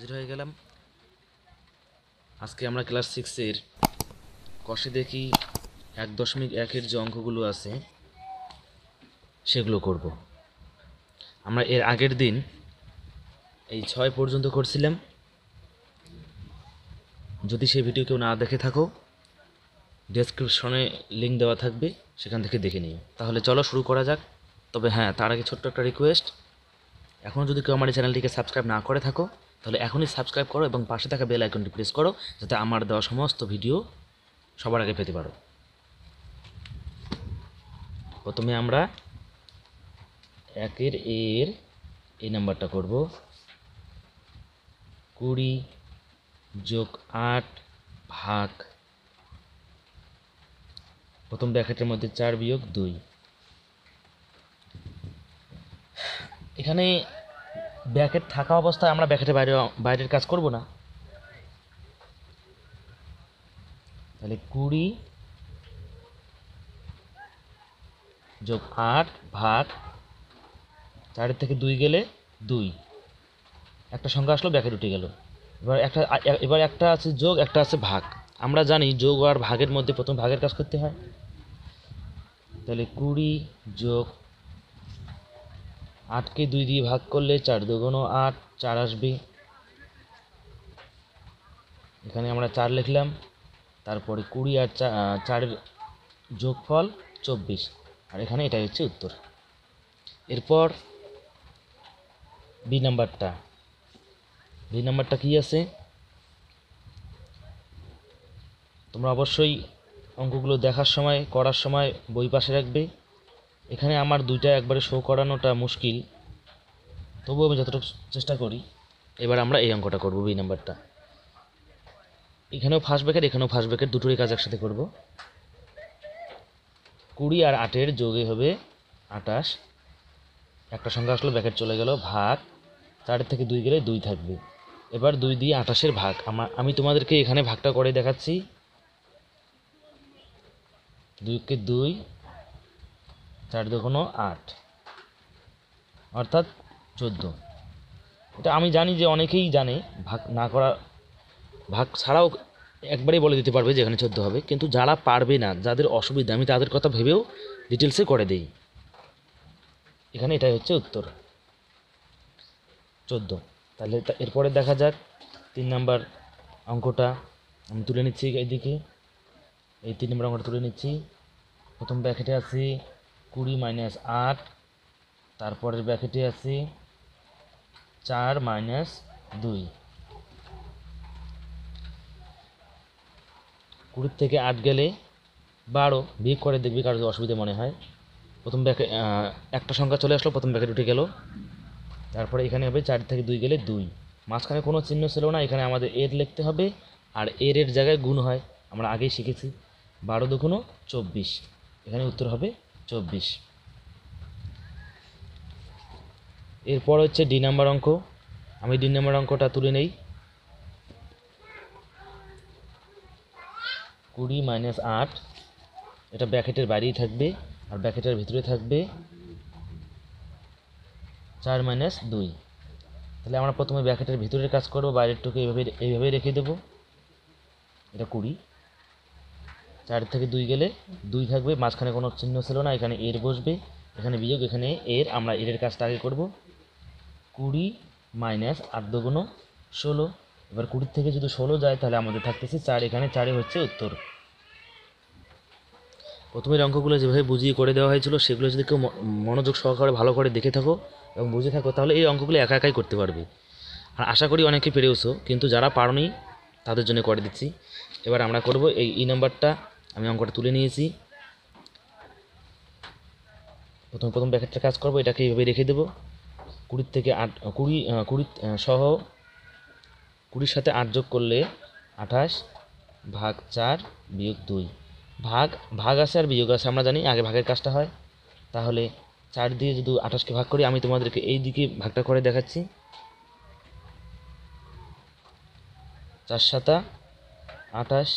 হাজির হয়ে গেলাম। আজকে আমরা ক্লাস 6-এর কষে দেখি 1.1-এর যে অঙ্কগুলো আছে সেগুলো করব। আমরা এর আগের দিন এই 6 পর্যন্ত করছিলাম। যদি সেই ভিডিও কেউ না দেখে থাকো, ডেসক্রিপশনে লিঙ্ক দেওয়া থাকবে, সেখান থেকে দেখে নিও। তাহলে চলো শুরু করা যাক। তবে হ্যাঁ, তার আগে ছোট্ট একটা রিকোয়েস্ট, এখনও যদি কেউ আমার এই চ্যানেলটিকে সাবস্ক্রাইব না করে থাকো তাহলে এখনই সাবস্ক্রাইব করো এবং পাশে থাকা বেল আইকনটি প্রেস করো, যাতে আমার দেওয়া সমস্ত ভিডিও সবার আগে পেতে পারো। প্রথমে আমরা একের এর এই নাম্বারটা করব, 20 যোগ 8 ভাগ প্রথম ব্র্যাকেটের মধ্যে 4 বিয়োগ 2। এখানে ব্র্যাকেট থাকা অবস্থায় আমরা ব্র্যাকেটের বাইরের কাজ করব না। তাহলে 20 যোগ 8 ভাগ 4 থেকে 2 গেলে 2, একটা সংখ্যা আসলো, ব্র্যাকেট উঠে গেল। এবার একটা আছে যোগ, একটা আছে ভাগ। আমরা জানি যোগ আর ভাগের মধ্যে প্রথম ভাগের কাজ করতে হয়। তাহলে 20 যোগ 8কে 2 দিয়ে ভাগ করলে 4 দুগুণ 8, 4 আসবে। এখানে আমরা 4 লিখলাম, তারপরে 20 আর 4-এর যোগফল 24, আর এখানে এটাই হচ্ছে উত্তর। এরপর বি নাম্বারটা কি আছে তোমরা অবশ্যই অঙ্কগুলো দেখার সময়, করার সময় বই পাশে রাখবে। এখানে আমার দুইটা একবারে শো করানোটা মুশকিল, তবুও আমি যতটুকু চেষ্টা করি। এবার আমরা এই অঙ্কটা করব, বি নাম্বারটা। এখানেও ফার্স্ট ব্র্যাকেট, এখানেও ফার্স্ট ব্র্যাকেট, দুটোরই কাজ একসাথে করব। 20 আর 8-এর যোগে হবে 28, একটা সংখ্যা আসলো, ব্র্যাকেট চলে গেল, ভাগ 4 থেকে 2 গেলে 2 থাকবে। এবার 2 দিয়ে 28-এর ভাগ, আমি তোমাদেরকে এখানে ভাগটা করে দেখাচ্ছি। 2কে 2, 4 দুগুণ 8, অর্থাৎ 14। এটা আমি জানি যে অনেকেই জানে, ভাগ না করা, ভাগ ছাড়াও একবারেই বলে দিতে পারবে যে এখানে 14 হবে, কিন্তু যারা পারবে না, যাদের অসুবিধা, আমি তাদের কথা ভেবেও ডিটেলসে করে দেই। এখানে এটাই হচ্ছে উত্তর, 14। তাহলে এরপরে দেখা যাক 3 নাম্বার অঙ্কটা। আমি তুলে নিচ্ছি এইদিকে, এই 3 নম্বর অঙ্কটা তুলে নিচ্ছি। প্রথম ব্র্যাকেটে আছে 20 মাইনাস 8, তারপরের ব্র্যাকেটে আছে 4 মাইনাস 2। 20 থেকে 8 গেলে 12, বিয়োগ করে দেখবি কারো যদি অসুবিধা মনে হয়। প্রথম ব্র্যাকেট একটা সংখ্যা চলে আসলো, প্রথম ব্র্যাকেট উঠে গেল। তারপরে এখানে হবে 4 থেকে 2 গেলে 2, মাঝখানে কোনো চিহ্ন ছিল না, এখানে আমাদের এর লিখতে হবে, আর এর জায়গায় গুণ হয়, আমরা আগেই শিখেছি। 12 দুগুণ 24, এখানে উত্তর হবে 24। এরপর হচ্ছে ডি নাম্বার অঙ্ক। আমি ডি নাম্বার অঙ্কটা তুলে নেই। 20 মাইনাস 8, এটা ব্র্যাকেটের বাইরেই থাকবে, আর ব্র্যাকেটের ভিতরে থাকবে 4 মাইনাস 2। তাহলে আমরা প্রথমে ব্র্যাকেটের ভিতরের কাজ করব, বাইরেরটুকু এইভাবে রেখে দেব। এটা 20, 4 থেকে 2 গেলে 2 থাকবে, মাঝখানে কোনো চিহ্ন ছিল না, এখানে এর বসবে, এখানে বিয়োগ, এখানে এর, আমরা এর কাজটা আগে করব। 20 মাইনাস 8 দুগুণ 16, এবার 20 থেকে যদি 16 যায় তাহলে আমাদের থাকতেছে 4, এখানে 4 হচ্ছে উত্তর। প্রথমের অঙ্কগুলো যেভাবে বুঝিয়ে করে দেওয়া হয়েছিল, সেগুলো যদি কেউ মনোযোগ সহকারে ভালো করে দেখে থাকো এবং বুঝে থাকো, তাহলে এই অঙ্কগুলো একা একাই করতে পারবে। আর আশা করি অনেকে পেরেওছো, কিন্তু যারা পারোনি তাদের জন্য করে দিচ্ছি। এবার আমরা করব এই নাম্বারটা। আমি অঙ্কটা তুলে নিয়েছি। প্রথম ব্র্যাকেটটা কাজ করব, এটাকে এইভাবে রেখে দেবো। 20 থেকে 8, 20 সহ 20-র সাথে 8 যোগ করলে 28, ভাগ 4 বিয়োগ 2। ভাগ আছে আর বিয়োগ আছে, আমরা জানি আগে ভাগের কাজটা হয়। তাহলে 4 দিয়ে যদি 28-কে ভাগ করি, আমি তোমাদেরকে এই দিকে ভাগটা করে দেখাচ্ছি। 4 7 28,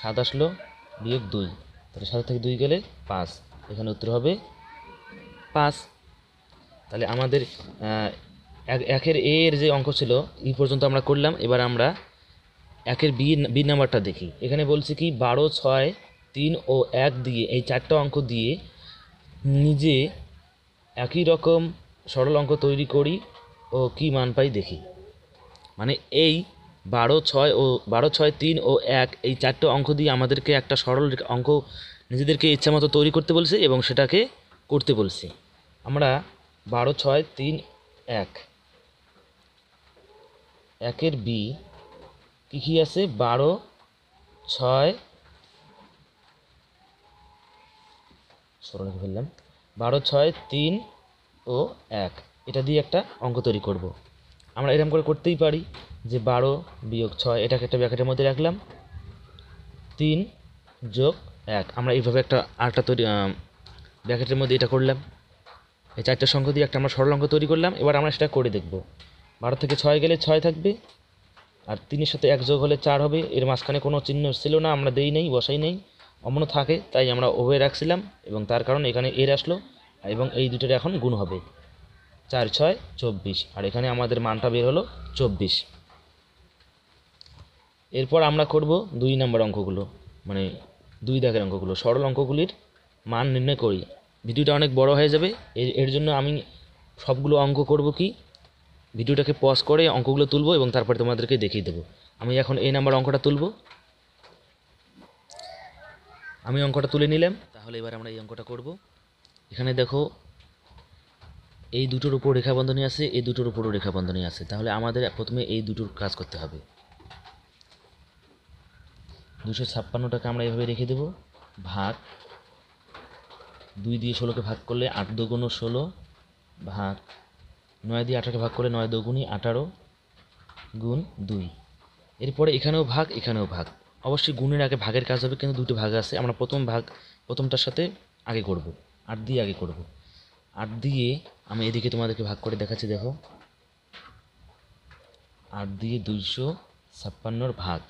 7 আসলো, বিয়োগ 2, তাহলে 7 থেকে 2 গেলে 5, এখানে উত্তর হবে 5। তাহলে আমাদের একের এ এর যে অঙ্ক ছিল এই পর্যন্ত আমরা করলাম। এবার আমরা একের বি নাম্বারটা দেখি। এখানে বলছে কি 12, 6, 3 ও 1 দিয়ে এই চারটা অঙ্ক দিয়ে নিজে একই রকম সরল অঙ্ক তৈরি করি ও কি মান পাই দেখি। মানে এই 12, 6, 3 ও 1 এই চারটে অঙ্ক দিয়ে আমাদেরকে একটা সরল অঙ্ক নিজেদেরকে ইচ্ছা মতো তৈরি করতে বলছে এবং সেটাকে করতে বলছে। আমরা 12, 6, 3, 1 একের বি কী কী আছে? 12, 6 সরল ফেললাম 12, 6, 3 ও 1 এটা দিয়ে একটা অঙ্ক তৈরি করব। আমরা এরকম করে করতেই পারি যে 12 বিয়োগ 6 এটাকে একটা ব্র্যাকেটের মধ্যে রাখলাম, 3 যোগ 1 আমরা এইভাবে একটা আরেকটা তৈরি ব্র্যাকেটের মধ্যে এটা করলাম। এই চারটে সংখ্যা দিয়ে একটা আমরা সরল অঙ্ক তৈরি করলাম। এবার আমরা সেটা করে দেখব। 12 থেকে 6 গেলে 6 থাকবে, আর 3-এর সাথে 1 যোগ হলে 4 হবে। এর মাঝখানে কোনো চিহ্ন ছিল না, আমরা দেই নেই, বসাই নেই, অমন থাকে, তাই আমরা ওভাবে রাখছিলাম এবং তার কারণে এখানে এর আসলো এবং এই দুটোর এখন গুণ হবে। 4, 6, 24 আর এখানে আমাদের মানটা বের হলো 24। এরপর আমরা করব 2 নম্বর অঙ্কগুলো, মানে 2 দাগের অঙ্কগুলো, সরল অঙ্কগুলির মান নির্ণয় করি। ভিডিওটা অনেক বড় হয়ে যাবে, এর জন্য আমি সবগুলো অঙ্ক করব কি ভিডিওটাকে পজ করে অঙ্কগুলো তুলব এবং তারপরে তোমাদেরকে দেখিয়ে দেবো। আমি এখন এই নাম্বার অঙ্কটা তুলব। আমি অঙ্কটা তুলে নিলাম। তাহলে এবার আমরা এই অঙ্কটা করব। এখানে দেখো এই দুটোর উপর রেখাবন্ধনী আছে, এই দুটোর উপরও রেখাবন্ধনী আছে। তাহলে আমাদের প্রথমে এই দুটোর কাজ করতে হবে। 256টাকে আমরা এভাবে রেখে দেব, ভাগ 2 দিয়ে 16কে ভাগ করলে 8 দুগুণ 16, ভাগ 9 দিয়ে 18কে ভাগ করলে 9 দুগুণই 18 গুণ 2। এরপরে এখানেও ভাগ, এখানেও ভাগ। অবশ্যই গুণের আগে ভাগের কাজ হবে, কিন্তু দুটো ভাগ আছে। আমরা প্রথমটার সাথে আগে করব, 8 দিয়ে আগে করব। 8 দিয়ে আমি এদিকে তোমাদেরকে ভাগ করে দেখাচ্ছি, দেখো 8 দিয়ে 256 ভাগ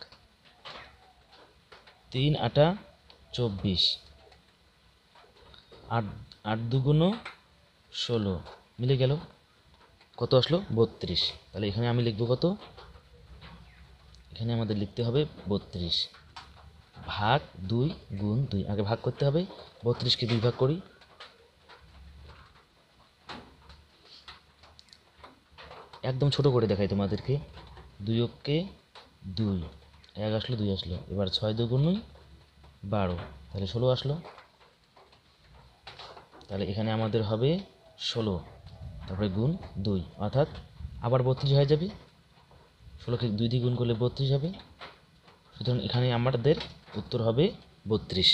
3 8 24, 8 দুগুণ 16 মিলে গেল, কত আসলো? 32। তাহলে এখানে আমি লিখব কত? এখানে আমাদের লিখতে হবে 32 ভাগ 2 গুণ 2। আগে ভাগ করতে হবে, 32কে 2 ভাগ করি, একদম ছোট করে দেখাই তোমাদেরকে। 2 অক্ষে 2, 1 আসলো 2 আসলো। এবার 6 দুগুণ 12, তাহলে 16 আসলো। তাহলে এখানে আমাদের হবে 16, তারপরে গুণ 2, অর্থাৎ আবার 32 হয়ে যাবে। 16কে 2 দিয়ে গুণ করলে 32 হবে। সুতরাং এখানে আমাদের উত্তর হবে 32।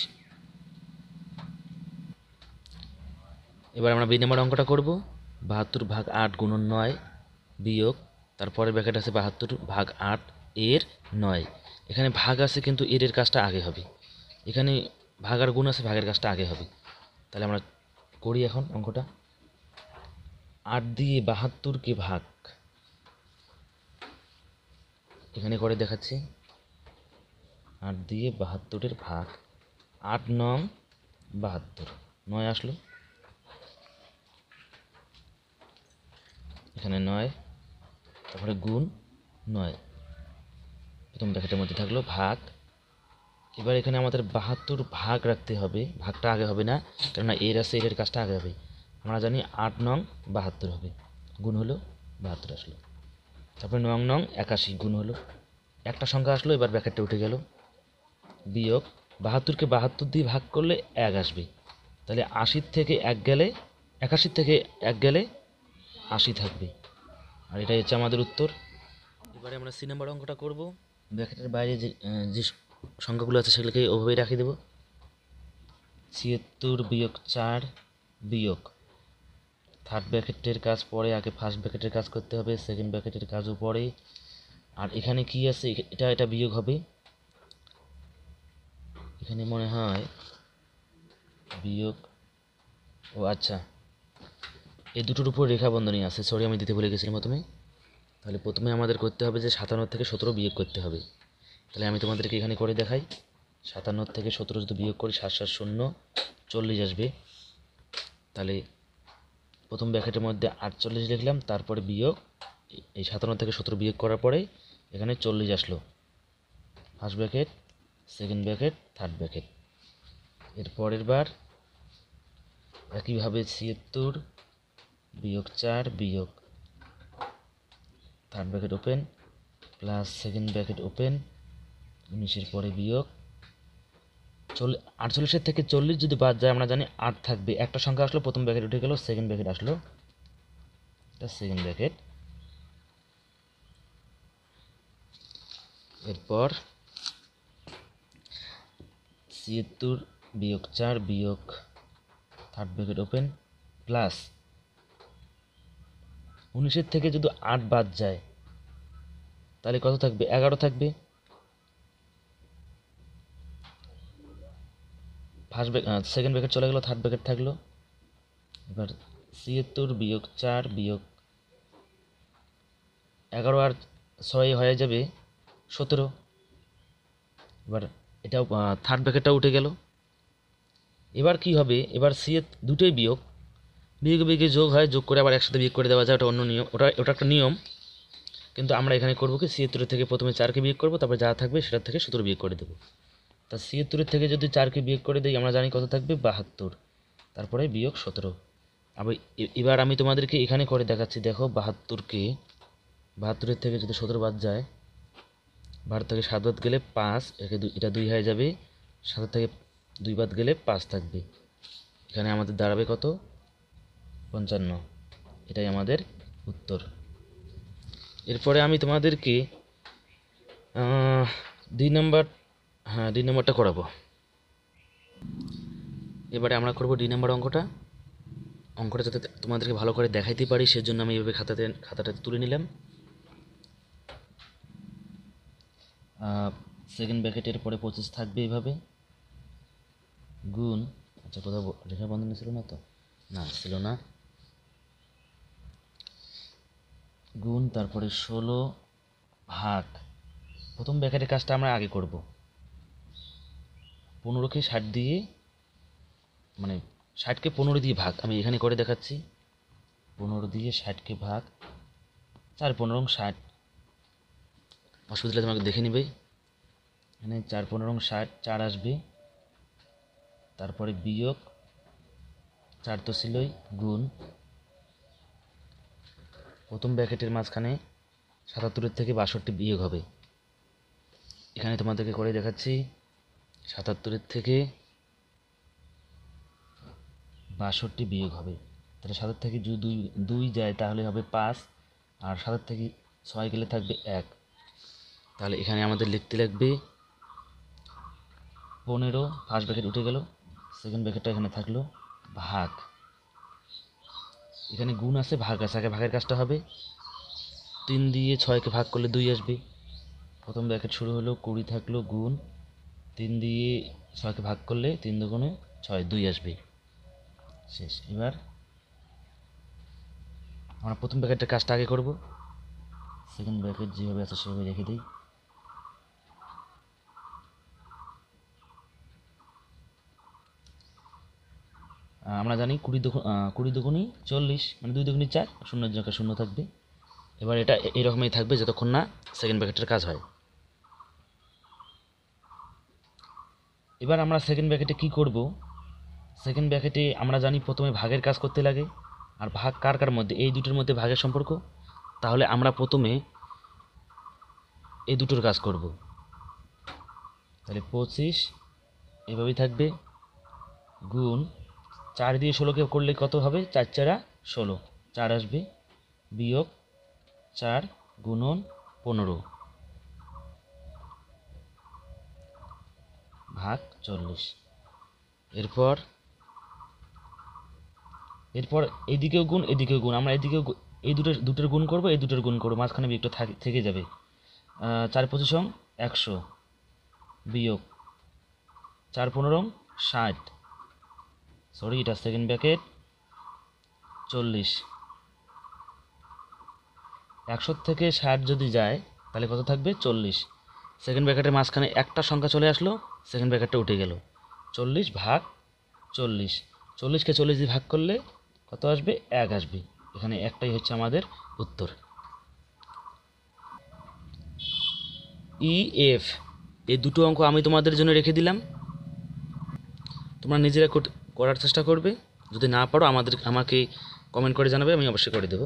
এবার আমরা বি নম্বর অঙ্কটা করব। 72 ভাগ 8 গুণন 9 বিয়োগ, তারপরে ব্র্যাকেট আছে 72 ভাগ 8 এর 9। এখানে ভাগ আছে কিন্তু এর কাজটা আগে হবে। এখানে ভাগ আর গুণ আছে, ভাগের কাজটা আগে হবে। তাহলে আমরা করি এখন অঙ্কটা। 8 দিয়ে 72কে ভাগ, এখানে করে দেখাচ্ছি। 8 দিয়ে 72-এর ভাগ, 8 9 72, 9 আসলো। এখানে 9, তারপরে গুণ 9, প্রথম ব্র্যাকেটের মধ্যে থাকলো ভাগ। এবার এখানে আমাদের 72 ভাগ রাখতে হবে, ভাগটা আগে হবে না, কেননা এর আছে, এর কাজটা আগে হবে। আমরা জানি 8 9 72 হবে, গুণ হলো 72 আসলো। তারপরে 9 9 81 গুণ হলো, একটা সংখ্যা আসলো, এবার ব্র্যাকেটটা উঠে গেল। বিয়োগ 72কে 72 দিয়ে ভাগ করলে 1 আসবে। তাহলে 80 থেকে 1 গেলে 81 থেকে 1 গেলে 80 থাকবে, আর এটাই হচ্ছে আমাদের উত্তর। এবারে আমরা সি নাম্বার অঙ্কটা করব। ব্র্যাকেটের বাইরে যে সংখ্যাগুলো আছে সেগুলোকে ওভাবেই রাখিয়ে দেবো। 76 বিয়োগ 4 বিয়োগ, থার্ড ব্র্যাকেটের কাজ পরে, আগে ফার্স্ট ব্র্যাকেটের কাজ করতে হবে, সেকেন্ড ব্র্যাকেটের কাজও পরে। আর এখানে কি আছে? এটা বিয়োগ হবে। এখানে মনে হয় বিয়োগ, ও আচ্ছা, এই দুটোর উপর রেখা বন্ধনী আছে, সরি আমি দিতে ভুলে গেছিলাম প্রথমে। তাহলে প্রথমে আমাদের করতে হবে যে 57 থেকে 17 বিয়োগ করতে হবে। তাহলে আমি তোমাদেরকে এখানে করে দেখাই। 57 থেকে 17 যদি বিয়োগ করি 7 7 0 40 আসবে। তাহলে প্রথম ব্র্যাকেটের মধ্যে 48 লিখলাম, তারপরে বিয়োগ এই 57 থেকে 17 বিয়োগ করার পরে এখানে 40 আসলো। First bracket, second bracket, third bracket. এর পরের বার একইভাবে 76 বিয়োগ 4 বিয়োগ third bracket open plus second bracket open 19-এর পরে বিয়োগ 48 থেকে 40 যদি বাদ যায় আমরা জানি 8 থাকবে। একটা সংখ্যা আসলো, প্রথম ব্র্যাকেট উঠে গেল, সেকেন্ড ব্র্যাকেট আসলো, এটা সেকেন্ড ব্র্যাকেট। এরপর 76 বিয়োগ 4 বিয়োগ থার্ড ব্র্যাকেট ওপেন প্লাস 19-এর থেকে যদি 8 বাদ যায় তাহলে কত থাকবে? 11 থাকবে। সেকেন্ড ব্র্যাকেট চলে গেল, থার্ড ব্র্যাকেট থাকলো। এবার 76 বিয়োগ 4 বিয়োগ 11 আর 6 হয়ে যাবে 17। এবার এটাও থার্ড ব্র্যাকেটটা উঠে গেল। এবার কি হবে? এবার দুটোই বিয়োগ, বিয়োগে যোগ হয়, যোগ করে আবার একসাথে বিয়োগ করে দেওয়া যায়, ওটা অন্য নিয়ম, ওটা একটা নিয়ম। কিন্তু আমরা এখানে করবো কি 76 থেকে প্রথমে 4কে বিয়োগ করবো, তারপর যা থাকবে সেটার থেকে 17 বিয়োগ করে দেবো। তা 76 থেকে যদি 4কে বিয়োগ করে দিই আমরা জানি কত থাকবে? 72, তারপরে বিয়োগ 17। আবার এবার আমি তোমাদেরকে এখানে করে দেখাচ্ছি। দেখো 72-এর থেকে যদি 17 বাদ যায়, 12 থেকে 7 বাদ গেলে 5, এটা 2 হয়ে যাবে, 7 থেকে 2 বাদ গেলে 5 থাকবে। এখানে আমাদের দাঁড়াবে কত? 55। এটাই আমাদের উত্তর। এরপরে আমি তোমাদেরকে 2 নম্বরটা করাবো। এবারে আমরা করব 2 নম্বর অঙ্কটা যাতে তোমাদেরকে ভালো করে দেখাইতে পারি সেজন্য আমি এইভাবে খাতাটা তুলে নিলাম। সেকেন্ড ব্র্যাকেটের পরে 25 থাকবে এইভাবে, গুণ, আচ্ছা কোথাও রেখা বন্ধনী ছিল না তো? না ছিল না। গুণ, তারপরে 16 ভাগ, প্রথম ব্র্যাকেটের কাজটা আমরা আগে করব। 15কে 60 দিয়ে, মানে 60কে 15 দিয়ে ভাগ, আমি এখানে করে দেখাচ্ছি। 15 দিয়ে 60কে ভাগ, 4 15 60, অসুবিধা তোমাকে দেখে নিবে। এখানে 4 15 60, 4 আসবে, তারপরে বিয়োগ 4 তো ছিলই, গুণ প্রথম ব্র্যাকেটের মাঝখানে 77-এর থেকে 62 বিয়োগ হবে। এখানে তোমাদেরকে করে দেখাচ্ছি। 77-এর থেকে 62 বিয়োগ হবে, তাহলে 7 থেকে যদি 2 যায় তাহলে হবে 5, আর 7 থেকে 6 গেলে থাকবে 1। তাহলে এখানে আমাদের লিখতে লাগবে 15, ফার্স্ট ব্র্যাকেট উঠে গেল, সেকেন্ড ব্র্যাকেটটা এখানে থাকলো, ভাগ, এখানে গুণ আছে, ভাগ আছে, আগে ভাগের কাজটা হবে। 3 দিয়ে 6কে ভাগ করলে 2 আসবে। প্রথম ব্র্যাকেট শুরু হলো, 20 থাকলো, গুণ 3 দিয়ে 6কে ভাগ করলে 3 দুগুণে 6, 2 আসবে, শেষ। এবার আমরা প্রথম ব্র্যাকেটের কাজটা আগে করব, সেকেন্ড ব্র্যাকেট যেভাবে আছে সেভাবে রেখে দিই। আমরা জানি 20 দুগুণই 40, মানে 2 দুগুণই 4, শূন্যের জায়গায় শূন্য থাকবে। এবার এটা এরকমই থাকবে যতক্ষণ না সেকেন্ড ব্র্যাকেটের কাজ হয়। এবার আমরা সেকেন্ড ব্র্যাকেটে কি করব? সেকেন্ড ব্র্যাকেটে আমরা জানি প্রথমে ভাগের কাজ করতে লাগে, আর ভাগ কার কার মধ্যে? এই দুটোর মধ্যে ভাগের সম্পর্ক। তাহলে আমরা প্রথমে এই দুটোর কাজ করব। তাহলে 25 এভাবেই থাকবে, গুণ 4 দিয়ে 16কে করলে কত হবে? 4 4 16, 4 আসবে, বিয়োগ 4 গুণন 15 ভাগ 40। এরপর এইদিকেও গুণ, এদিকেও গুণ, আমরা এদিকেও এই দুটোর গুণ করব, এই দুটোর গুণ করব, মাঝখানে বিয়োগটা থেকে যাবে। 4 25 100, বিয়োগ 4 15 60, সরি এটা সেকেন্ড ব্র্যাকেট, 40। 100 থেকে 60 যদি যায় তাহলে কত থাকবে? 40। সেকেন্ড ব্র্যাকেটের মাঝখানে একটা সংখ্যা চলে আসলো, সেকেন্ড ব্র্যাকেটটা উঠে গেল, 40 ভাগ 40। 40কে 40 দিয়ে ভাগ করলে কত আসবে? 1 আসবে। এখানে একটাই হচ্ছে আমাদের উত্তর। ই এফ এই দুটো অঙ্ক আমি তোমাদের জন্য রেখে দিলাম, তোমরা নিজেরা করার চেষ্টা করবে। যদি না পারো আমাকে কমেন্ট করে জানাবে, আমি অবশ্যই করে দেবো।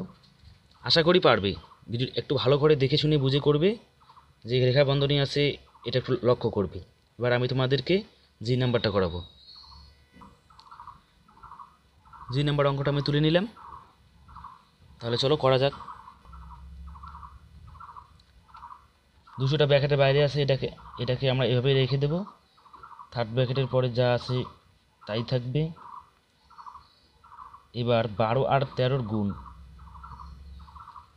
আশা করি পারবে। ভিডিও একটু ভালো করে দেখে শুনে বুঝে করবে, যে রেখা বন্ধনী আছে এটা একটু লক্ষ্য করবে। এবার আমি তোমাদেরকে জি নাম্বারটা করাবো। জি নাম্বার অঙ্কটা আমি তুলে নিলাম, তাহলে চলো করা যাক। 200টা ব্র্যাকেটের বাইরে আছে, এটাকে আমরা এভাবে রেখে দেব। থার্ড ব্র্যাকেটের পরে যা আছে তাই থাকবে। এবার 12 আর 13-র গুণ,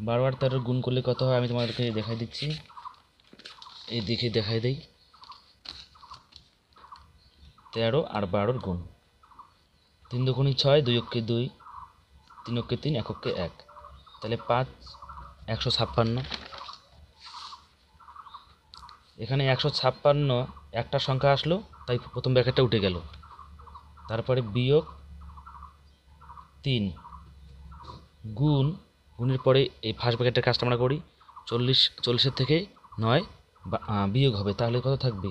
12 আর 13-র গুণ করলে কত হয় আমি তোমাদেরকে দেখাই দিচ্ছি। এই দেখে দেখাই দেই। 13 আর 12-র গুণ, 3 দুগুণে 6, 2 অক্ষে 2, 3 অক্ষে 3, 1 অক্ষে 1, তাহলে 5 156। এখানে 156 একটা সংখ্যা আসলো, তাই প্রথম ব্র্যাকেটটা উঠে গেল। তারপরে বিয়োগ 3 গুণের পরে এই ফার্স্ট ব্র্যাকেটের কাজটা আমরা করি। 40 থেকে 9 বিয়োগ হবে, তাহলে কত থাকবে?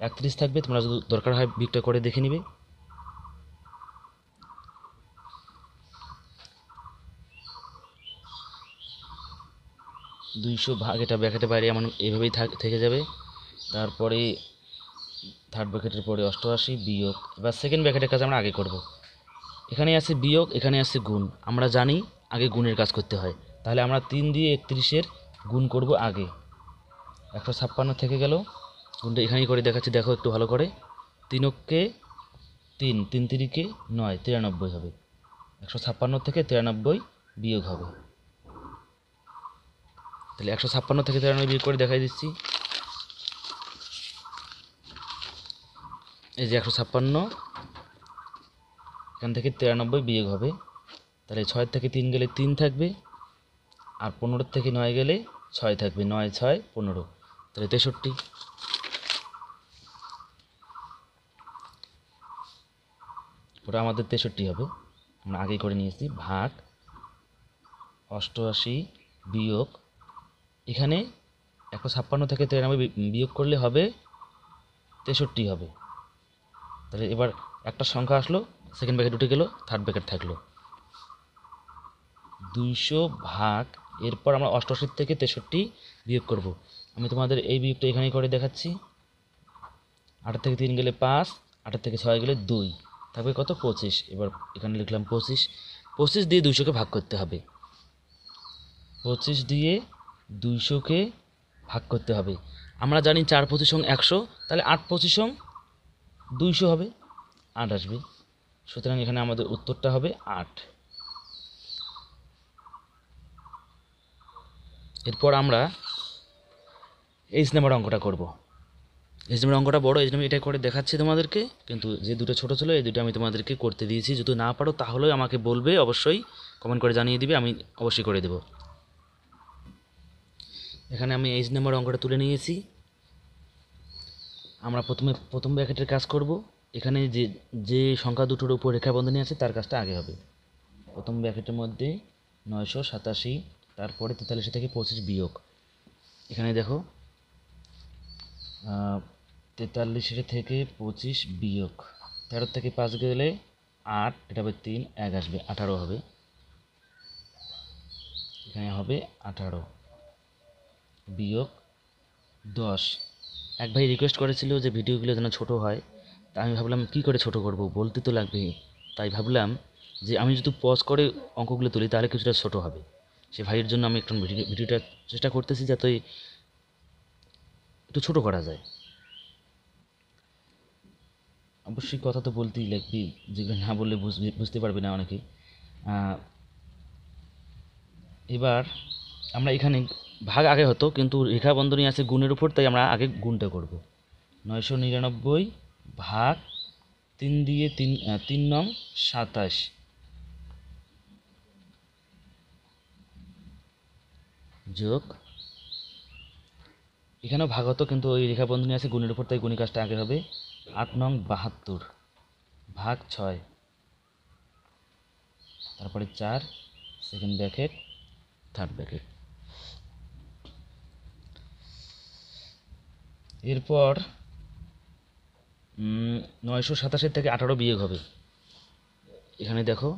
31 থাকবে। তোমরা যদি দরকার হয় বিয়োগটা করে দেখে নিবে। দুইশো ভাগ এটা ব্র্যাকেটের বাইরে এমন এইভাবেই থেকে যাবে। তারপরে থার্ড ব্র্যাকেটের পরে 88 বিয়োগ, এবার সেকেন্ড ব্র্যাকেটের কাজ আমরা আগে করব। এখানে আছে বিয়োগ, এখানে আছে গুণ, আমরা জানি আগে গুণের কাজ করতে হয়, তাহলে আমরা 3 দিয়ে 31-এর গুণ করব আগে। 156 থেকে গেল, গুণটা এখানেই করে দেখাচ্ছি, দেখো একটু ভালো করে। 3 অক্ষে 3, 3 তিরিকে 9, 93 হবে। 156 থেকে 93 বিয়োগ হবে, তাহলে 156 থেকে 93 বিয়োগ করে দেখাই দিচ্ছি। এই যে 156, এখান থেকে 93 বিয়োগ হবে, তাহলে 6 থেকে 3 গেলে 3 থাকবে, আর 15 থেকে 9 গেলে 6 থাকবে। 9, 6, 15, তাহলে 63। ওটা আমাদের 63 হবে, আমরা আগেই করে নিয়েছি। ভাগ 88 বিয়োগ, এখানে 156 থেকে 93 বিয়োগ করলে হবে 63 হবে। তাহলে এবার একটা সংখ্যা আসলো, সেকেন্ড ব্র্যাকেট উঠে গেল, থার্ড ব্র্যাকেট থাকলো। 200 ভাগ, এরপর আমরা 88 থেকে 63 বিয়োগ করব। আমি তোমাদের এই বিয়োগটা এখানেই করে দেখাচ্ছি। 8 থেকে 3 গেলে 5, 8 থেকে 6 গেলে 2, থাকবে কত? 25। এবার এখানে লিখলাম 25। 25 দিয়ে 200-কে ভাগ করতে হবে। 25 দিয়ে 200-কে ভাগ করতে হবে। আমরা জানি 4 25 100, তাহলে 8 25 200 হবে, 8 আসবে। সুতরাং এখানে আমাদের উত্তরটা হবে 8। এরপর আমরা এইচ নাম্বার অঙ্কটা করব। এইচ নাম্বার অঙ্কটা বড়, এই জন্য এটা করে দেখাচ্ছি তোমাদেরকে, কিন্তু যে দুটো ছোট ছিল এই দুটো আমি তোমাদেরকে করতে দিয়েছি। যদি না পারো তাহলেও আমাকে বলবে, অবশ্যই কমেন্ট করে জানিয়ে দিবে, আমি অবশ্যই করে দেব। এখানে আমি এইচ নাম্বার অঙ্কটা তুলে নিয়েছি। আমরা প্রথম ব্র্যাকেটের কাজ করব। এখানে যে সংখ্যা দুটোর উপর রেখা বন্ধনী আছে তার কাজটা আগে হবে। প্রথম ব্র্যাকেটের মধ্যে 987, তারপরে 43 থেকে 25 বিয়োগ। এখানে দেখো 43 থেকে 25 বিয়োগ, 13 থেকে 5 গেলে 8, এটা হবে 3, 1 আসবে, 18 হবে। এখানে হবে 18 বিয়োগ 10। এক ভাই রিকোয়েস্ট করেছিল যে ভিডিওগুলো যেন ছোট হয়, তা আমি ভাবলাম কি করে ছোট করব, বলতে তো লাগবে। তাই ভাবলাম যে আমি যদি পজ করে অঙ্কগুলো তুলি তাহলে কিছুটা ছোট হবে। সে ভাইয়ের জন্য আমি একটু ভিডিওটা চেষ্টা করতেছি যাতে একটু ছোট করা যায়। অবশ্যই কথা তো বলতেই লাগবে, যেগুলো না বললে বুঝতে পারবে না অনেকে। এবার আমরা এখানে ভাগ আগে হতো, কিন্তু রেখা বন্ধনী আছে গুণের উপর, তাই আমরা আগে গুণটা করব। 999 ভাগ 3 দিয়ে 3 নং 27 যোগ, এখানেও ভাগ হতো কিন্তু ওই রেখা বন্ধনী আছে গুণের উপর, তাই গুণী কাজটা আগে হবে। 8 নং 72 ভাগ 6, তারপরে 4 সেকেন্ড ব্র্যাকেট থার্ড ব্র্যাকেট। এরপর 987 থেকে 18 বিয়োগ হবে। এখানে দেখো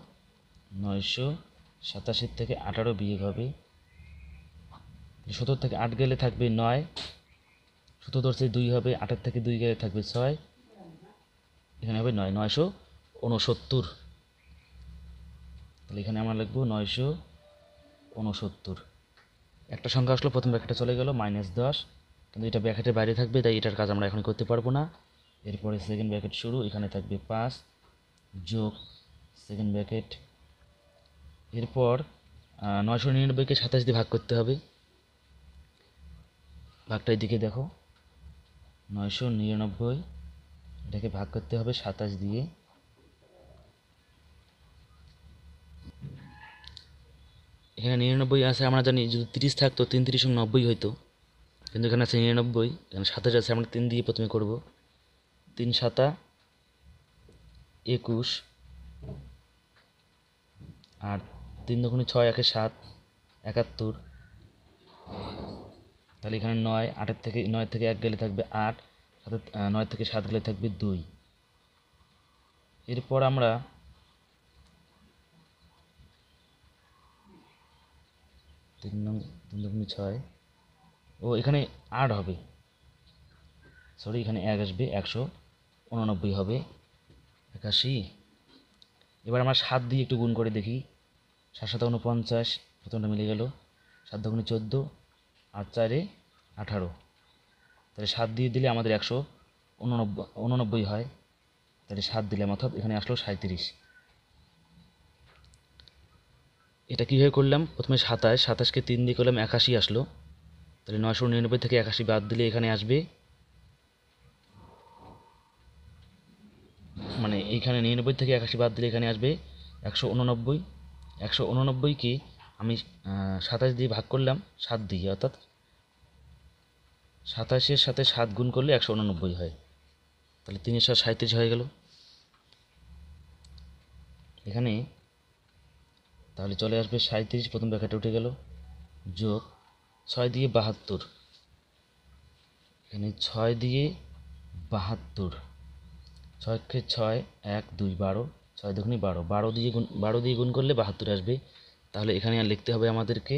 987 থেকে 18 বিয়োগ হবে। 17 থেকে 8 গেলে থাকবে 9, 17 থেকে 2 হবে, 8 থেকে 2 গেলে থাকবে 6, এখানে হবে 9, 969। তাহলে এখানে আমরা লিখবো 969। একটা সংখ্যা আসলো, প্রথম ব্র্যাকেটে চলে গেল -10, কিন্তু এটা ব্র্যাকেটের বাইরে থাকবে, তাই এটার কাজ আমরা এখন করতে পারবো না। এরপরে সেকেন্ড ব্র্যাকেট শুরু, এখানে থাকবে 5 যোগ সেকেন্ড ব্র্যাকেট। এরপর 999কে 27 দিয়ে ভাগ করতে হবে। ভাগটা এদিকে দেখো, 999 এটাকে ভাগ করতে হবে 27 দিয়ে। এখানে 99 আছে, আমরা জানি যদি 30 থাকতো 3 3 90 হইতো, কিন্তু এখানে আছে 99, এখানে 27 আছে, আমরা 3 দিয়ে প্রথমে করব। 3 7 21, আর 3 দুগুণে 6, 1 7, 71। তাহলে এখানে 9, 8 থেকে 9 থেকে 1 গেলে থাকবে 8, 9 থেকে 7 গেলে থাকবে 2। এরপর আমরা 3 দুগুণে 6, ও এখানে 8 হবে, সরি এখানে 1 আসবে, 189 হবে, 81। এবার আমরা 7 দিয়ে একটু গুণ করে দেখি। 7 7 49, প্রথমটা মিলে গেল। 7 দুগুণে 14, আর 4 18, তাহলে 7 দিয়ে দিলে আমাদের 189 হয়, তাহলে 7 দিলাম, অর্থাৎ এখানে আসলো 37। এটা কীভাবে করলাম, প্রথমে 27, 27কে 3 দিয়ে করলাম, 81 আসলো। তাহলে 999 থেকে 81 বাদ দিলে এখানে আসবে, মানে এইখানে 99 থেকে 81 বাদ দিলে এখানে আসবে 189। 189কে আমি 27 দিয়ে ভাগ করলাম 7 দিয়ে, অর্থাৎ 27-এর সাথে 7 গুণ করলে 189 হয়, তাহলে 3 এর সাথে 37 হয়ে গেল এখানে। তাহলে চলে আসবে 37, প্রথম ব্র্যাকেটে উঠে গেল, যোগ 6 দিয়ে 72, এখানে 6 দিয়ে 72, 6কে 6, 1 2 12, 6 দুগুণে 12, 12 দিয়ে গুণ করলে 72 আসবে। তাহলে এখানে আর লিখতে হবে আমাদেরকে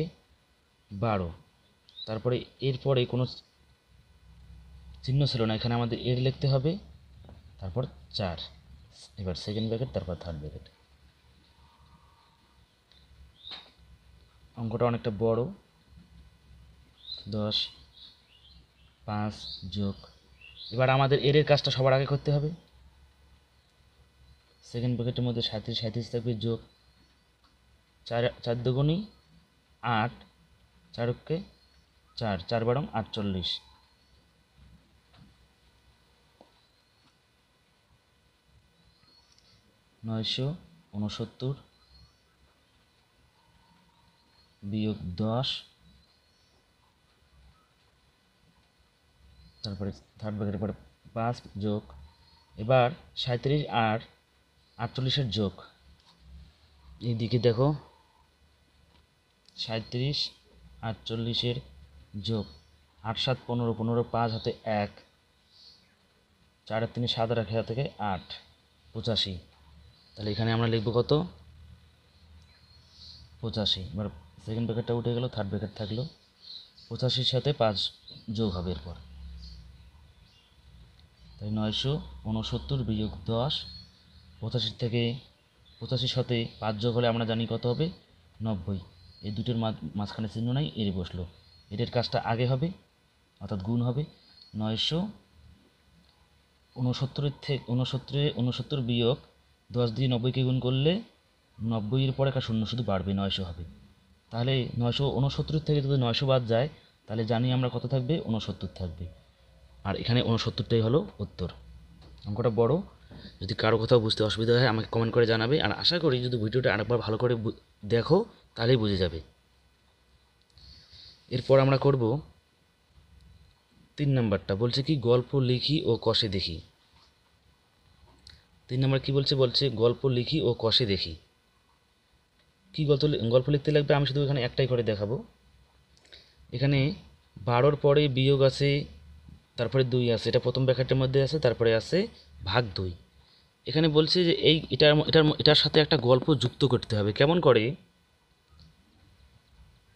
12। তারপরে এরপরে কোনো চিহ্ন ছিল না, এখানে আমাদের এর লিখতে হবে, তারপর 4, এবার সেকেন্ড ব্র্যাকেট, তারপর থার্ড ব্র্যাকেট। অঙ্কটা অনেকটা বড়। 10 5 যোগ, এবার আমাদের এর কাজটা সবার আগে করতে হবে। সেকেন্ড ব্র্যাকেটের মধ্যে 37 37 থাকবে, যোগ 4 দুগুণে 8, 4কে 4, 4 বারং 48, -969 বিয়োগ 10, তারপরে থার্ড ব্র্যাকেটের পরে 5 যোগ, এবার 37 আর 48-এর যোগ। এইদিকে দেখো 37 48-এর যোগ, 8 7 15, 15 5 হাতে 1, 4 আর 3 7 আর 1 থেকে 8, 85। তাহলে এখানে আমরা লিখব কত, 85। এবার সেকেন্ড ব্র্যাকেটটা উঠে গেল, থার্ড ব্র্যাকেট থাকলো, 85-র সাথে 5 যোগ হবে এরপর, তাই 969 বিয়োগ 10, 85 থেকে 85 সাথে 5 যোগ হলে আমরা জানি কত হবে, 90। এই দুটোর মাঝখানে চিহ্ন নাই, এর বসলো, এটার কাজটা আগে হবে, অর্থাৎ গুণ হবে। 969 থেকে 69 বিয়োগ 10 দিয়ে 90কে গুণ করলে 90-এর পরে একটা শূন্য শুধু বাড়বে, 900 হবে। তাহলে 969 থেকে যদি 900 বাদ যায়, তাহলে জানি আমরা কত থাকবে, 69 থাকবে, আর এখানে 69টাই হলো উত্তর। অঙ্কটা বড়, যদি কারো কোথাও বুঝতে অসুবিধা হয় আমাকে কমেন্ট করে জানাবে, আর আশা করি যদি ভিডিওটা আরেকবার ভালো করে দেখো তাহলেই বুঝে যাবে। এরপর আমরা করব 3 নাম্বারটা, বলছে কি গল্প লিখি ও কষে দেখি। 3 নাম্বার কি বলছে, গল্প লিখি ও কষে দেখি। কী গল্প লিখতে লাগবে আমি শুধু এখানে একটাই করে দেখাবো। এখানে 12-র পরে বিয়োগ আছে, তারপরে 2 আছে, এটা প্রথম ব্র্যাকেটের মধ্যে আছে, তারপরে আছে ভাগ 2। এখানে বলছে যে এটার সাথে একটা গল্প যুক্ত করতে হবে। কেমন করে?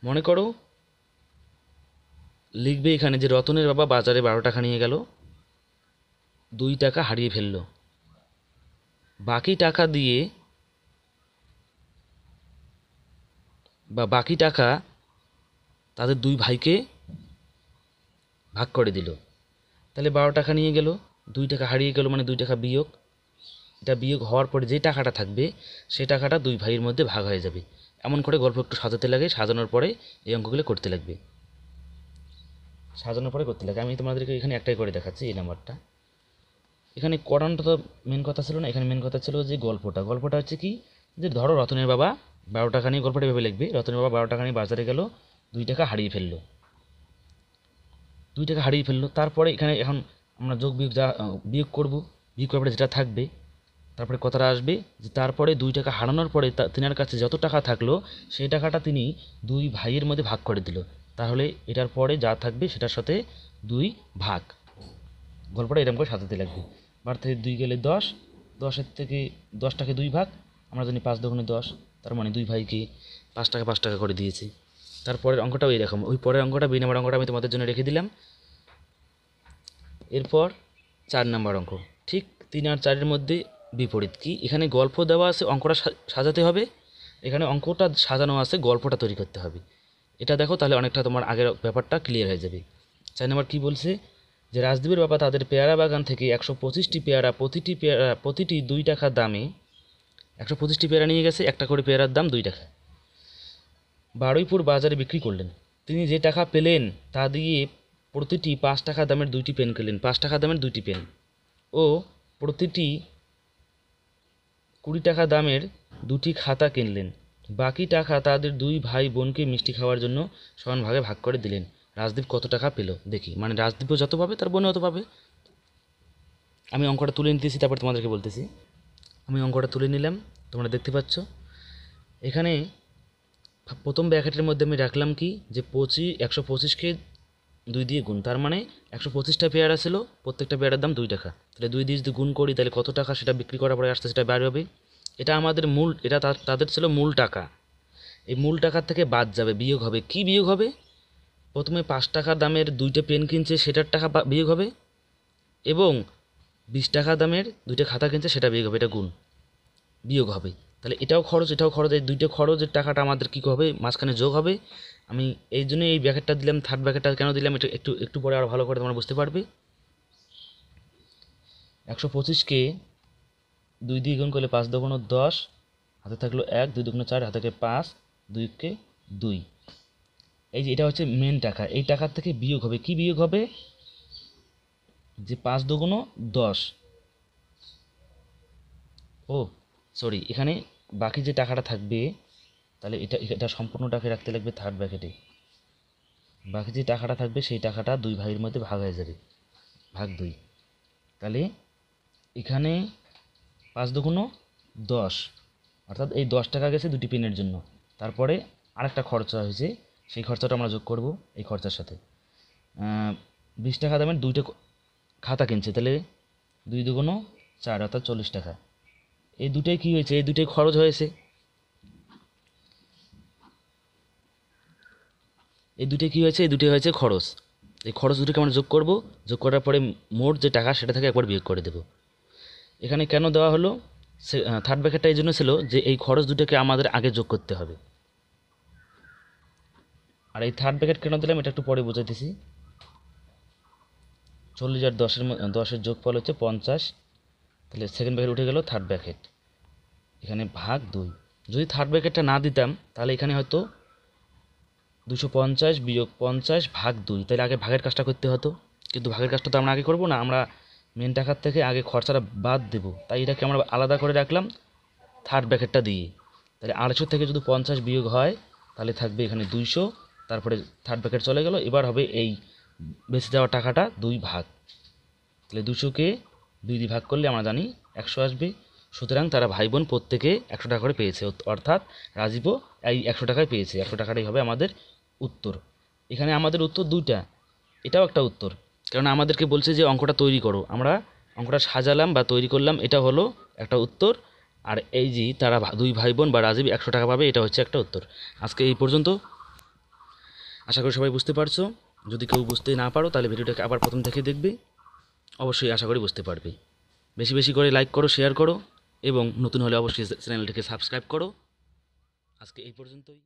মনে করো লিখবে এখানে যে রতনের বাবা বাজারে 12 টাকা নিয়ে গেল, 2 টাকা হারিয়ে ফেলল। বাকি টাকা দিয়ে বাকি টাকা তাদের 2 ভাইকে ভাগ করে দিল। তাহলে 12 টাকা নিয়ে গেল, 2 টাকা হারিয়ে গেল, মানে 2 টাকা বিয়োগ। এটা বিয়োগ হওয়ার পরে যে টাকাটা থাকবে সেই টাকাটা 2 ভাইয়ের মধ্যে ভাগ হয়ে যাবে। এমন করে গল্প একটু সাজাতে লাগে, সাজানোর পরে এই অঙ্কগুলো করতে লাগবে, সাজানোর পরে করতে লাগে। আমি তোমাদেরকে এখানে একটাই করে দেখাচ্ছি, এই নাম্বারটা। এখানে করানোটা তো মেন কথা ছিল না, এখানে মেন কথা ছিল যে গল্পটা হচ্ছে কি, যে ধরো রতনের বাবা 12 টাকা নিয়ে, গল্পটা এভাবে লিখবে, রতনের বাবা 12 টাকা নিয়ে বাজারে গেল, 2 টাকা হারিয়ে ফেললো। 2 টাকা হারিয়ে ফেললো, তারপরে এখানে এখন আমরা যোগ বিয়োগ বিয়োগ করবো, বিয়োগ করার পরে যেটা থাকবে তারপরে কথাটা আসবে যে তারপরে 2 টাকা হারানোর পরে তিনার কাছে যত টাকা থাকলো সেই টাকাটা তিনি 2 ভাইয়ের মধ্যে ভাগ করে দিল। তাহলে এটার পরে যা থাকবে সেটার সাথে 2 ভাগ। গল্পটা এরকম করে সাজাতে লাগবে। 12 থেকে 2 গেলে 10, 10টাকে 2 ভাগ, আমরা জানি 5 দুগুণে 10, তার মানে 2 ভাইকে 5 টাকা 5 টাকা করে দিয়েছি। তারপরের অঙ্কটাও এইরকম, ওই পরের অঙ্কটা 2 নম্বর অঙ্কটা আমি তোমাদের জন্য রেখে দিলাম। এরপর 4 নম্বর অঙ্ক, ঠিক 3 আর 4-এর মধ্যে বিপরীত। কি এখানে গল্প দেওয়া আছে, অঙ্কটা সাজাতে হবে, এখানে অঙ্কটা সাজানো আছে, গল্পটা তৈরি করতে হবে। এটা দেখো, তাহলে অনেকটা তোমার আগের ব্যাপারটা ক্লিয়ার হয়ে যাবে। 4 নম্বর কী বলছে, যে রাজদীপের বাবা তাদের পেয়ারা বাগান থেকে 125টি পেয়ারা, প্রতিটি 2 টাকা দামে 125টি পেয়ারা নিয়ে গেছে, একটা করে পেয়ারার দাম 2 টাকা, বারুইপুর বাজারে বিক্রি করলেন। তিনি যে টাকা পেলেন তা দিয়ে প্রতিটি 5 টাকা দামের 2টি পেন কিনলেন, 5 টাকা দামের 2টি পেন, ও প্রতিটি 20 টাকা দামের 2টি খাতা কিনলেন। বাকি টাকা তাদের 2 ভাই বোনকে মিষ্টি খাওয়ার জন্য সমান ভাগে ভাগ করে দিলেন। রাজদীপ কত টাকা পেল দেখি, মানে রাজদীপও যত পাবে তার বোনও অত পাবে। আমি অঙ্কটা তুলে নিতেছি, তারপর তোমাদেরকে বলতেছি। আমি অঙ্কটা তুলে নিলাম, তোমরা দেখতে পাচ্ছ। এখানে প্রথম ব্র্যাকেটের মধ্যে আমি রাখলাম কি, যে 125কে 2 দিয়ে গুণ, তার মানে 125টা পেয়ারা ছিল, প্রত্যেকটা পেয়ারার দাম 2 টাকা। তাহলে 2 দিয়ে যদি গুণ করি তাহলে কত টাকা সেটা বিক্রি করার পরে আসতে সেটা বার হবে। এটা আমাদের মূল, এটা তাদের ছিল মূল টাকা। এই মূল টাকার থেকে বাদ যাবে, বিয়োগ হবে। কি বিয়োগ হবে? প্রথমে 5 টাকা দামের 2টে পেন কিনছে সেটার টাকা বিয়োগ হবে, এবং 20 টাকা দামের 2টে খাতা কিনছে সেটা বিয়োগ হবে, এটা গুণ বিয়োগ হবে। তাহলে এটাও খরচ এটাও খরচ, এই 2টে খরচের টাকাটা আমাদের কী হবে, মাঝখানে যোগ হবে। আমি এই জন্য এই ব্র্যাকেটটা দিলাম, থার্ড ব্র্যাকেটটা কেন দিলাম এটা একটু পরে আরও ভালো করে তোমরা বুঝতে পারবে। 125কে 2 দিয়ে গুণ করলে 5 দুগুণ 10, হাতে থাকলো 1, 2 দুগুণ 4, হাতে 5, 2কে 2। এই যে এটা হচ্ছে মেন টাকা, এই টাকার থেকে বিয়োগ হবে। কি বিয়োগ হবে? যে 5 দুগুণ 10, ও সরি, এখানে বাকি যে টাকাটা থাকবে, তাহলে এটা সম্পূর্ণটাকে রাখতে লাগবে থার্ড ব্র্যাকেটে। বাকি যে টাকাটা থাকবে সেই টাকাটা 2 ভাইয়ের মধ্যে ভাগ হয়ে যাবে, ভাগ 2। তাহলে এখানে 5 দুগুণ 10, অর্থাৎ এই 10 টাকা গেছে 2টি পেনের জন্য। তারপরে আরেকটা খরচা হয়েছে, সেই খরচাটা আমরা যোগ করব এই খরচার সাথে। 20 টাকা দামের 2টে খাতা কিনছে, তাহলে 2 দুগুণ 4, অর্থাৎ 40 টাকা। এই দুটোই কী হয়েছে, এই দুটোই খরচ হয়েছে, এই দুটোই কী হয়েছে, এই দুটোই হয়েছে খরচ। এই খরচ দুটোকে আমরা যোগ করব, যোগ করার পরে মোট যে টাকা সেটা থেকে একবার বিয়োগ করে দেব। এখানে কেন দেওয়া হলো, থার্ড ব্র্যাকেটটা এই জন্য ছিল যে এই খরচ দুটোকে আমাদের আগে যোগ করতে হবে। আর এই থার্ড ব্র্যাকেট কেন দিলাম এটা একটু পরে বোঝাইতেছি। 40 আর 10-এর যোগফল হচ্ছে 50, তাহলে সেকেন্ড ব্র্যাকেট উঠে গেল, থার্ড ব্র্যাকেট এখানে ভাগ 2। যদি থার্ড ব্র্যাকেটটা না দিতাম তাহলে এখানে হয়তো 250 বিয়োগ 50 ভাগ 2, তাহলে আগে ভাগের কাজটা করতে হতো, কিন্তু ভাগের কাজটা তো আমরা আগে করব না, আমরা মেন টাকার থেকে আগে খরচাটা বাদ দেব। তাই এটাকে আমরা আলাদা করে রাখলাম থার্ড ব্র্যাকেটটা দিয়ে। তাহলে 250 থেকে যদি 50 বিয়োগ হয় তাহলে থাকবে এখানে 200, তারপরে থার্ড ব্র্যাকেট চলে গেল। এবার হবে এই বেঁচে যাওয়া টাকাটা 2 ভাগ, তাহলে 200কে 2 দিয়ে ভাগ করলে আমরা জানি 100 আসবে। সুতরাং তারা ভাই বোন প্রত্যেকে 100 টাকা করে পেয়েছে, অর্থাৎ রাজীবও এই 100 টাকায় পেয়েছে। 100 টাকাটাই হবে আমাদের উত্তর। এখানে আমাদের উত্তর দুইটা, এটাও একটা উত্তর, কারণ আমাদেরকে বলছে যে অঙ্কটা তৈরি করো, আমরা অঙ্কটা সাজালাম বা তৈরি করলাম, এটা হলো একটা উত্তর। আর এই যে তারা দুই ভাই বোন বা রাজীব 100 টাকা পাবে, এটা হচ্ছে একটা উত্তর। আজকে এই পর্যন্ত, আশা করি সবাই বুঝতে পারছো। যদি কেউ বুঝতে না পারো তাহলে ভিডিওটাকে আবার প্রথম থেকে দেখবে, অবশ্যই আশা করি বুঝতে পারবে। বেশি বেশি করে লাইক করো, শেয়ার করো এবং নতুন হলে অবশ্যই চ্যানেলটিকে সাবস্ক্রাইব করো। আজকে এই পর্যন্তই।